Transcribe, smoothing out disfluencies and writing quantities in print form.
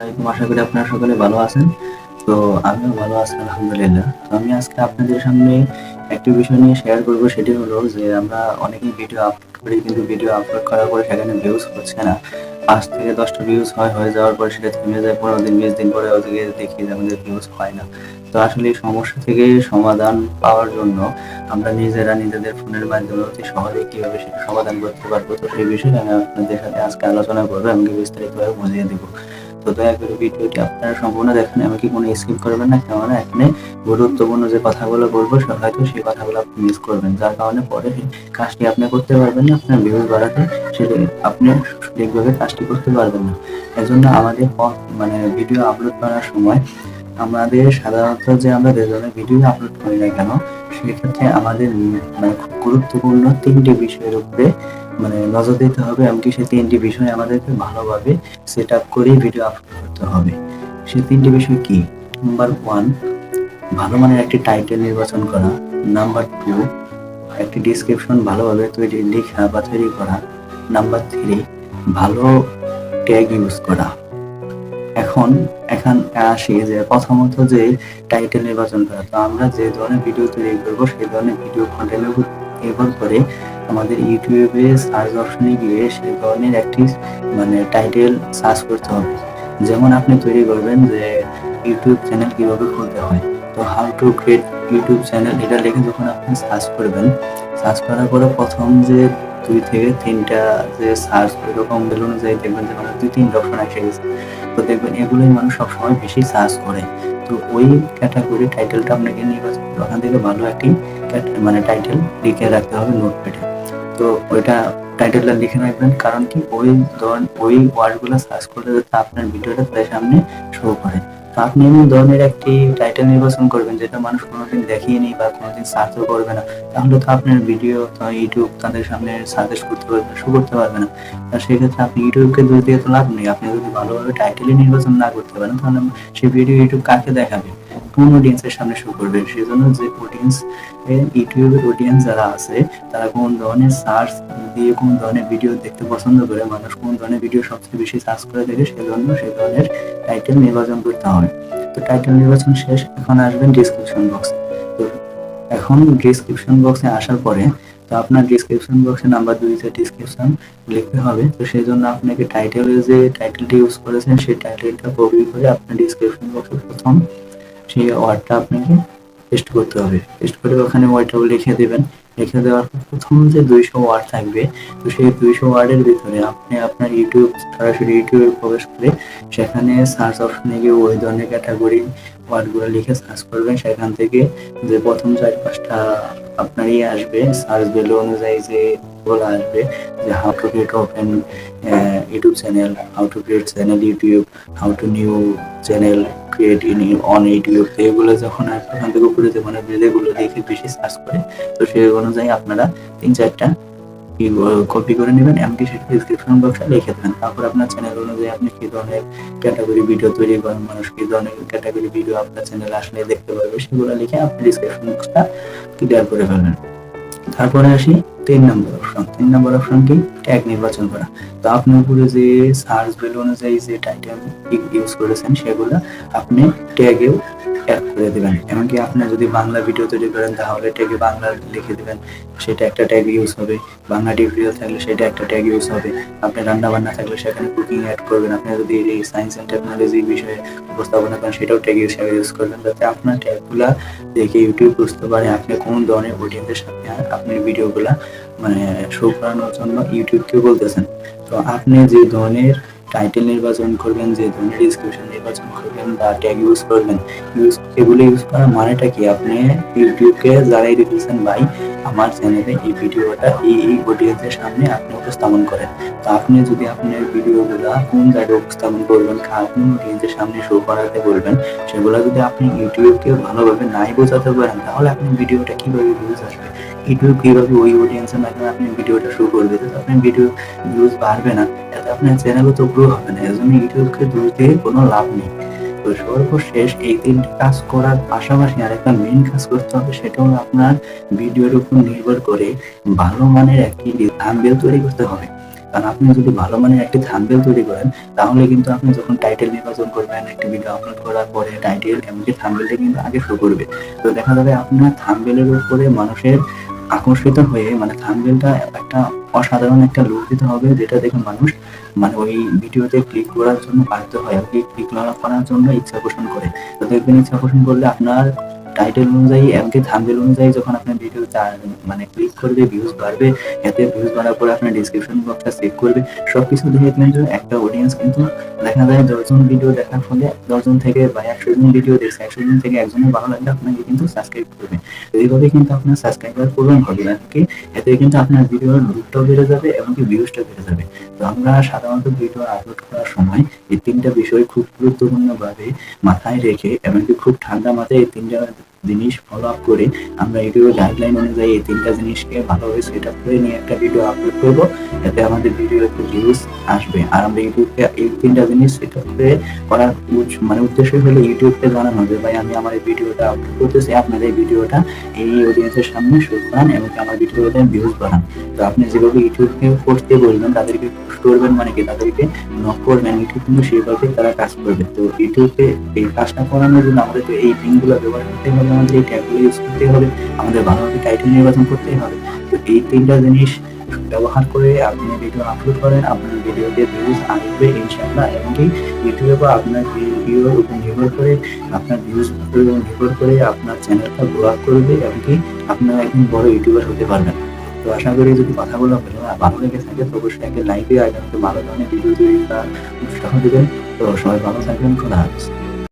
আশা করি আপনারা সকলে ভালো আছেন। তো আমিও ভালো আছি আলহামদুলিল্লাহ। তো আমি আজকে আপনাদের সামনে একটি বিষয় নিয়ে শেয়ার করব, সেটি হলো যে আমরা অনেকেই ভিডিও আপলোড করি, কিন্তু ভিডিও আপলোড করার পরে সেখানে ভিউজ হচ্ছে না। ৫ থেকে ১০ টা ভিউজ হয়ে যাওয়ার পরে সেটা থেমে যায়, ১৫ দিন ২০ দিন পরে ওদিকে দেখি যে আমাদের ভিউজ হয় না। তো আসলে এই সমস্যা থেকে সমাধান পাওয়ার জন্য আমরা নিজেরা নিজেদের ফোনের মাধ্যমে অতি সহজেই কিভাবে সেটা সমাধান করতে পারবো, তো সেই বিষয়ে আমি আপনাদের সাথে আজকে আলোচনা করবো এবং বিস্তারিতভাবে বুঝিয়ে দেব। তো দয়া করে ভিডিওটি আপনারা সম্পূর্ণ দেখেন, আমাকে কোনো স্কিপ করবেন না, কেননা এখানে গুরুত্বপূর্ণ যে কথাগুলো বলবো হয়তো সেই কথাগুলো আপনি মিস করবেন, যার কারণে পরে সেই কাজটি আপনি করতে পারবেন না, আপনার ভিউজ বাড়াতে সেটা আপনি সঠিকভাবে কাজটি করতে পারবেন না। এজন্য আমাদের ভিডিও আপলোড করার সময় আমাদের সাধারণত যে আমরা যে ধরনের ভিডিও আপলোড করি না কেন, সেক্ষেত্রে আমাদের খুব গুরুত্বপূর্ণ ৩টি বিষয়ের উপরে নজর দিতে হবে, এমনকি সেই ৩টি বিষয় আমাদেরকে ভালোভাবে সেট আপ করে ভিডিও আপলোড করতে হবে। সেই ৩টি বিষয় কি? নাম্বার 1, ভালো মানের একটি টাইটেল নির্বাচন করা। নাম্বার 2, একটি ডেসক্রিপশন ভালোভাবে লেখা বা তৈরি করা। নাম্বার 3, ভালো ট্যাগ ইউজ করা। এখন আসি যে প্রথমত যে টাইটেল নির্বাচন করা। তো আমরা যে ধরনের ভিডিও তৈরি করব সেই ধরনের ভিডিও কন্টেন্টের উপর নির্ভর করে আমাদের ইউটিউবে সার্চ অপশনে গিয়ে সেই ধরনের একটি টাইটেল সার্চ করতে হবে। যেমন আপনি তৈরি করবেন যে ইউটিউব চ্যানেল কিভাবে খুলতে হয়। তো how to create YouTube channel এটা লিখে যখন আপনি সার্চ করবেন, সার্চ করার পরে প্রথম যে ২ থেকে ৩টা যে সার্চ এরকম অনুযায়ী দেখবেন যে ২-৩টা অপশন এসে গেছে। তো দেখবেন এগুলোই মানুষ সবসময় বেশি সার্চ করে। তো ওই ক্যাটাগরি টাইটেলটা আপনাকে নির্বাচন করে ওখান থেকে ভালো একটি টাইটেল লিখে রাখতে হবে নোটপ্যাডে। তো ওইটা টাইটেলটা লিখে রাখবেন, কারণ কি ওই ওয়ার্ডগুলো সার্চ করলে যাতে আপনার ভিডিওটা তাদের সামনে শো করে। তো আপনি এমন ধরনের একটি টাইটেল নির্বাচন করবেন যেটা মানুষ কোনোদিন দেখেনি বা কোনোদিন সার্চও করবে না, তাহলে তো আপনার ভিডিও তো ইউটিউব তাদের সামনে সাজেস্ট করতে পারবে না, শো করতে পারবে না। সেক্ষেত্রে আপনি ইউটিউবকে দোষ দিয়ে তো লাভ নেই। আপনি যদি ভালোভাবে টাইটেলই নির্বাচন না করতে পারেন, তাহলে সেই ভিডিও ইউটিউব কাকে দেখাবে, কোন অডিয়েন্সের সামনে শো করবে। সেজন্য যে অডিয়েন্স, ইউটিউবের অডিয়েন্স যারা আছে, তারা কোন ধরনের সার্চ দিয়ে কোন ধরনের ভিডিও দেখতে পছন্দ করে, মানুষ কোন ধরনের ভিডিও সবচেয়ে বেশি সার্চ করে দেখে, সেজন্য সেই ধরনের টাইটেল নির্বাচন করতে হবে। তো টাইটেল নির্বাচন শেষ, এখন আসবেন ডিসক্রিপশন বক্সে। তো এখন ডিসক্রিপশন বক্সে আসার পরে তো আপনার ডিসক্রিপশন বক্সে নাম্বার 2 তে ডিসক্রিপশন লিখতে হবে। তো সেই জন্য আপনাকে টাইটেলে যে টাইটেলটি ইউজ করেছেন সেই টাইটেলটা কপি করে আপনার ডিসক্রিপশন বক্সে প্রথম সেই ওয়ার্ডটা আপনাকে পেস্ট করতে হবে। পেস্ট করে ওখানে ওয়ার্ডটা লিখে দেবেন। লিখে দেওয়ার পর প্রথম যে ২০০ ওয়ার্ড থাকবে, তো সেই ২০০ ওয়ার্ডের ভিতরে আপনি আপনার সরাসরি ইউটিউবে প্রবেশ করে সেখানে সার্চ অপশনে গিয়ে ওই ধরনের ক্যাটাগরি ওয়ার্ডগুলো লিখে সার্চ করবেন। সেখান থেকে যে প্রথম ৪-৫টা আপনার আসবে, সার্চ ভ্যালু অনুযায়ী যে গুলো আসবে, যে how to create open YouTube channel, how to create channel YouTube, how to new channel create on YouTube, এগুলো যখন ওখান থেকে উপরে যে যেগুলো দেখে বেশি সার্চ করে, তো সেই অনুযায়ী আপনারা ৩-৪টা কপি করে নেবেন, এমনকি সেটা ডিসক্রিপশন বক্সে লিখে দেবেন। তারপর আপনার চ্যানেল অনুযায়ী আপনি কি ধরনের ক্যাটাগরি ভিডিও তৈরি করেন, মানুষ কি ধরনের ক্যাটাগরি ভিডিও আপনার চ্যানেলে আসলে দেখতে পারবে, সেগুলো লিখে আপনি ডিসক্রিপশন বক্সটা ক্লিয়ার করে ফেলবেন। তারপরে আসি ৩ নম্বর অপশন। ৩ নম্বর অপশন কি? ট্যাগ নির্বাচন করা। তো আপনি উপরে যে সার্চ ভ্যালু অনুযায়ী যে টাইটেল ইউজ করেছেন সেগুলো আপনি ট্যাগেও অ্যাড করে দিবেন। এমনকি আপনি যদি বাংলা ভিডিও তৈরি করেন তাহলে ট্যাগে বাংলা লিখে দিবেন, সেটা একটা ট্যাগ ইউজ হবে। বাংলা টিউটোরিয়াল থাকলে সেটা একটা ট্যাগ ইউজ হবে। আপনি রান্না বান্না থাকলে সেখানে কুকিং অ্যাড করবেন। আপনি যদি এই সায়েন্স এন্ড টেকনোলজি বিষয়ে উপস্থাপনা করেন সেটাও ট্যাগ হিসেবে ইউজ করবেন, যাতে আপনার ট্যাগগুলা দেখে ইউটিউব বুঝতে পারে আপনি কোন ধরনের অডিয়েন্সের সাথে আপনি ভিডিওগুলা শো করানোর জন্য ইউটিউবকে বলতেছেন। তো আপনি যে ধরনের টাইটেল নির্বাচন করবেন, যে ধরনের ডিসক্রিপশন নির্বাচন করবেন বা ট্যাগ ইউজ করবেন, এগুলো ইউজ করার মানেটা কি? আপনি ইউটিউবকে জানাই দিতেছেন, ভাই আমার চ্যানেলে এই ভিডিওটা এই অডিয়েন্সের সামনে আপনি উপস্থাপন করেন। তো আপনি যদি আপনার ভিডিওগুলা কোন জায়গায় উপস্থাপন করবেন, কোন অডিয়েন্সের সামনে শো করাতে বলবেন, সেগুলো যদি আপনি ইউটিউবকে ভালোভাবে নাই বোঝাতে পারেন, তাহলে আপনার ভিডিওটা কিভাবে ভিউজ আসবে, ইউটিউব কিভাবে ওই অডিয়েন্সের মাধ্যমে আপনি ভিডিওটা শো করবে, তো আপনার ভিডিও ভিউজ বাড়বে না, এতে আপনার চ্যানেলও তো গ্রো হবে না। এজন্য ইউটিউবকে দোষ দিয়ে কোনো লাভ নেই। তো সর্বশেষ এই ৩টি কাজ করার পাশাপাশি আরেকটা মেইন কাজ করতে হবে, সেটা হলো আপনার ভিডিওর উপর নির্ভর করে ভালো মানের একটি থাম্বনেইল তৈরি করতে হবে। কারণ আপনি যদি ভালো মানের একটি থাম্বনেল তৈরি করেন, তাহলে কিন্তু আপনি যখন টাইটেল নির্বাচন করবেন, একটি ভিডিও আপলোড করার পরে টাইটেল এমনকি থাম্বনেলটা কিন্তু আগে শো করবে। তো দেখা যাবে আপনার থাম্বনেলের উপরে মানুষের আকর্ষিত হয়ে, মানে থাম্বনেলটা একটা অসাধারণ একটা লুক দিতে হবে, যেটা দেখে মানুষ মানে ওই ভিডিওতে ক্লিক করার জন্য বাধ্য হয়, আরকি ক্লিক করার জন্য ইচ্ছা পোষণ করে। তো দেখবেন ইচ্ছা পোষণ করলে আপনার টাইটেল অনুযায়ী এমনকি থাম্বনেল অনুযায়ী যখন আপনার ভিডিও মানে ক্লিক করবে, ভিউজ বাড়বে। এতে ভিউজ বাড়ার পরে আপনার ডেসক্রিপশন বক্সটা চেক করবে। সবকিছু দেখে কিন্তু একটা অডিয়েন্স কিন্তু দেখা যায় ১০ জন ভিডিও দেখার ফলে ১০ জন থেকে বা ১০০ জন ভিডিও দেখছে, ১০০ জন থেকে একজনের ভালো লাগলে আপনাকে কিন্তু সাবস্ক্রাইব করবে। তো এইভাবে কিন্তু আপনার সাবস্ক্রাইবার পূরণ হবে, এমনকি এতে কিন্তু আপনার ভিডিওর লুকটাও বেড়ে যাবে, এমনকি ভিউজটাও বেড়ে যাবে। তো আমরা সাধারণত ভিডিও আপলোড করার সময় এই ৩ টা বিষয় খুব গুরুত্বপূর্ণভাবে মাথায় রেখে, এমনকি খুব ঠান্ডা মাথায় এই ৩ টা জিনিস ফলো আপ করে আমরা ইউটিউবের গাইডলাইন অনুযায়ী এই ৩ টা জিনিসকে ভালোভাবে সেট আপ করে নিয়ে একটা ভিডিও আপলোড করব। এতে আমাদের ভিডিওতে ভিউজ আসবে। আর আমরা ইউটিউবকে এই ৩ টা জিনিস সেট আপ করে করার মানে উদ্দেশ্য হলো ইউটিউবকে জানানো যে ভাই আমি আমার এই ভিডিওটা আপলোড করতেছি, আপনার এই ভিডিওটা এই অডিয়েন্সের সামনে শো করান এবং আমার ভিডিওতে ভিউজ বাড়ান। তো আপনি যেভাবে ইউটিউবকে করতে বলবেন, তাদেরকে পুশ করবেন, মানে কি তাদেরকে নক করবেন, ইউটিউব কিন্তু সেভাবেই তারা কাজ করবে। তো ইউটিউবকে এই কাজটা করানোর জন্য আমাদের তো এই লিঙ্কগুলো ব্যবহার করতে হবে, আমাদের এই ট্যাগগুলো ইউজ করতে হবে, আমাদের ভালোভাবে টাইটেল নির্বাচন করতেই হবে। তো এই ৩ টা জিনিস ব্যবহার করে আপনি ভিডিও আপলোড করেন, আপনার ভিডিওতে ভিউজ আসবে ইনশাআল্লাহ। এমনকি ইউটিউবে বা আপনার ভিডিওর উপর নির্ভর করে, আপনার ভিউজ নির্ভর করে আপনার চ্যানেলটা গ্রো করবে, এমনকি আপনার একদিন বড় ইউটিউবার হতে পারবেন। তো আশা করি যদি কথাগুলো ভালো লেগে থাকে তো অবশ্যই একটা লাইক দিয়ে আগামীতে ভালো ধরনের ভিডিও তৈরি করার উৎসাহ দিবেন। তো সবাই ভালো থাকবেন, খোদা হাফেজ।